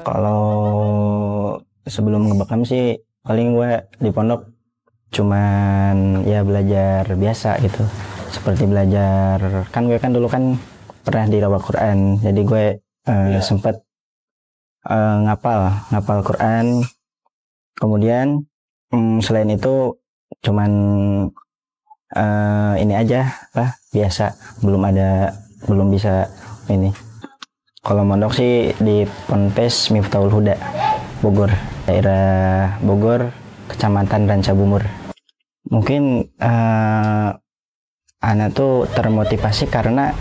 Kalau sebelum ngebekam sih paling gue di pondok cuman ya belajar biasa gitu, seperti belajar kan gue kan dulu kan pernah di Rawal Quran, jadi gue sempet ngapal Quran. Kemudian selain itu cuman ini aja lah biasa, belum bisa ini. Kalau mondok sih di Ponpes Miftahul Huda Bogor, daerah Bogor, Kecamatan Rancabumur. Mungkin anak tuh termotivasi karena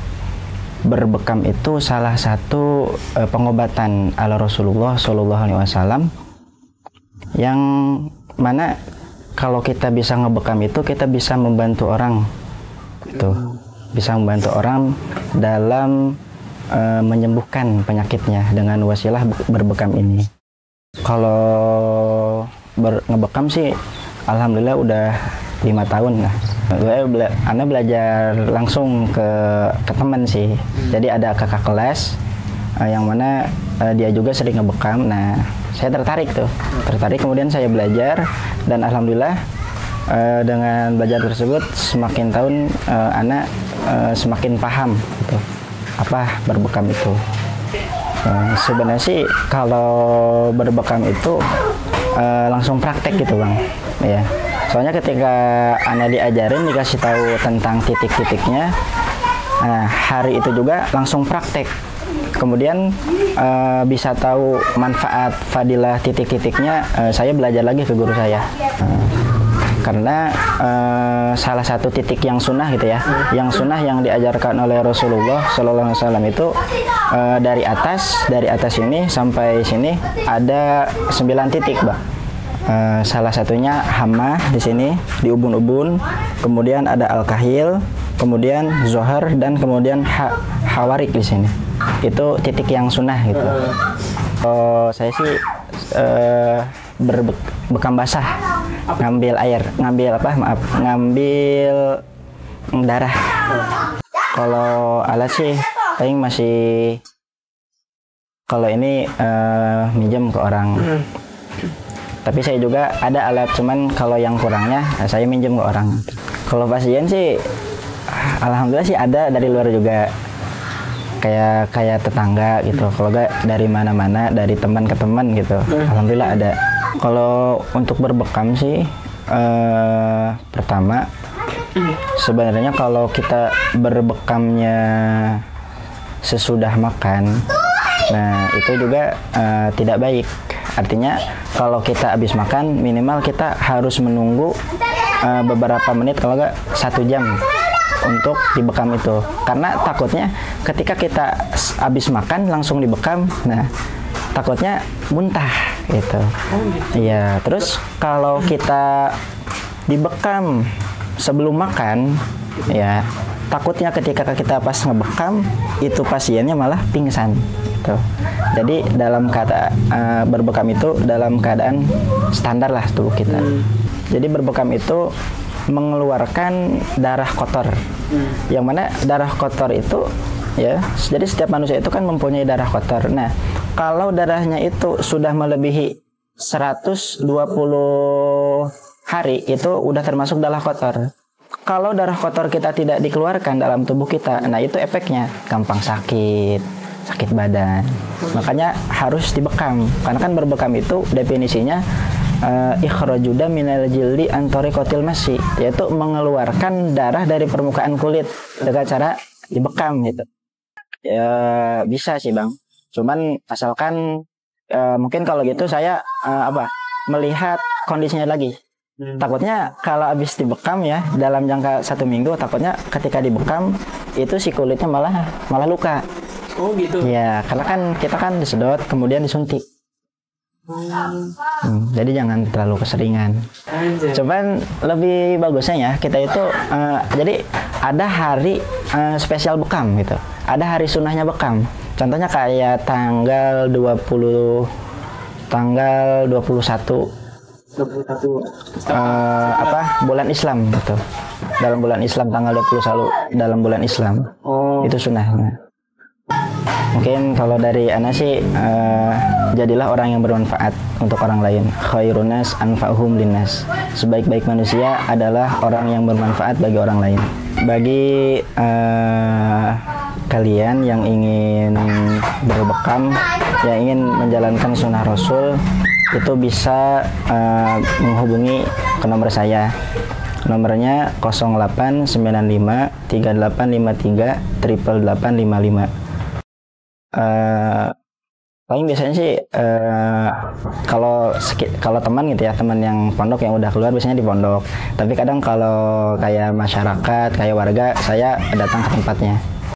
berbekam itu salah satu pengobatan ala Rasulullah Shallallahu Alaihi Wasallam, yang mana kalau kita bisa ngebekam itu kita bisa membantu orang, gitu. Bisa membantu orang dalam menyembuhkan penyakitnya dengan wasilah berbekam ini. Kalau ngebekam sih alhamdulillah udah 5 tahun lah. Gue belajar langsung ke teman sih. Jadi ada kakak kelas yang mana dia juga sering ngebekam. Nah, saya tertarik kemudian saya belajar, dan alhamdulillah dengan belajar tersebut semakin tahun anak semakin paham gitu, apa berbekam itu. Sebenarnya sih kalau berbekam itu langsung praktek gitu bang, ya. Soalnya ketika anak diajarin, dikasih tahu tentang titik-titiknya, nah hari itu juga langsung praktek. Kemudian bisa tahu manfaat fadilah titik-titiknya, saya belajar lagi ke guru saya. Karena salah satu titik yang sunnah gitu ya, yang sunnah yang diajarkan oleh Rasulullah Sallallahu Alaihi Wasallam itu dari atas ini sampai sini ada 9 titik, bang. Salah satunya Hamah di sini di ubun-ubun, kemudian ada Al-Kahil, kemudian Zohar, dan kemudian Hawarik di sini. Itu titik yang sunnah gitu. Saya sih berbekam basah, ngambil darah. Kalau alat sih paling masih, kalau ini minjem ke orang. Tapi saya juga ada alat, cuman kalau yang kurangnya saya minjem ke orang. Kalau pasien sih alhamdulillah sih ada dari luar juga, kayak tetangga gitu. Kalau enggak dari mana-mana, dari teman ke teman gitu. Alhamdulillah ada. Kalau untuk berbekam sih pertama sebenarnya kalau kita berbekamnya sesudah makan, nah itu juga tidak baik. Artinya kalau kita habis makan minimal kita harus menunggu beberapa menit, kalau enggak 1 jam untuk dibekam itu. Karena takutnya ketika kita habis makan langsung dibekam, nah takutnya muntah gitu. Iya, terus kalau kita dibekam sebelum makan, ya takutnya ketika kita pas ngebekam itu pasiennya malah pingsan gitu. Jadi dalam kata berbekam itu dalam keadaan standar lah tubuh kita. Jadi berbekam itu mengeluarkan darah kotor, yang mana darah kotor itu ya, jadi setiap manusia itu kan mempunyai darah kotor. Nah, kalau darahnya itu sudah melebihi 120 hari itu udah termasuk darah kotor. Kalau darah kotor kita tidak dikeluarkan dalam tubuh kita, nah itu efeknya gampang sakit badan. Makanya harus dibekam. Karena kan berbekam itu definisinya ikhrajuda minal jildi antorikotil masyi, yaitu mengeluarkan darah dari permukaan kulit dengan cara dibekam gitu. Ya bisa sih bang, cuman asalkan mungkin kalau gitu saya melihat kondisinya lagi. Takutnya kalau habis dibekam ya dalam jangka 1 minggu, takutnya ketika dibekam itu si kulitnya malah luka. Oh gitu. Ya karena kan kita kan disedot kemudian disuntik. Jadi jangan terlalu keseringan. Cuman lebih bagusnya ya kita itu jadi ada hari spesial bekam gitu. Ada hari sunnahnya bekam. Contohnya kayak tanggal 21 bulan Islam gitu. Dalam bulan Islam tanggal 21 dalam bulan Islam. Itu sunnahnya. Mungkin kalau dari ana sih jadilah orang yang bermanfaat untuk orang lain. Khairunas anfa'uhum linnas. Sebaik-baik manusia adalah orang yang bermanfaat bagi orang lain. Bagi kalian yang ingin berbekam, yang ingin menjalankan sunnah Rasul, itu bisa menghubungi ke nomor saya. Nomornya 0895 3853 88855. Paling biasanya sih kalau teman gitu ya, teman yang pondok yang udah keluar biasanya di pondok. Tapi kadang kalau kayak masyarakat, kayak warga, saya datang ke tempatnya.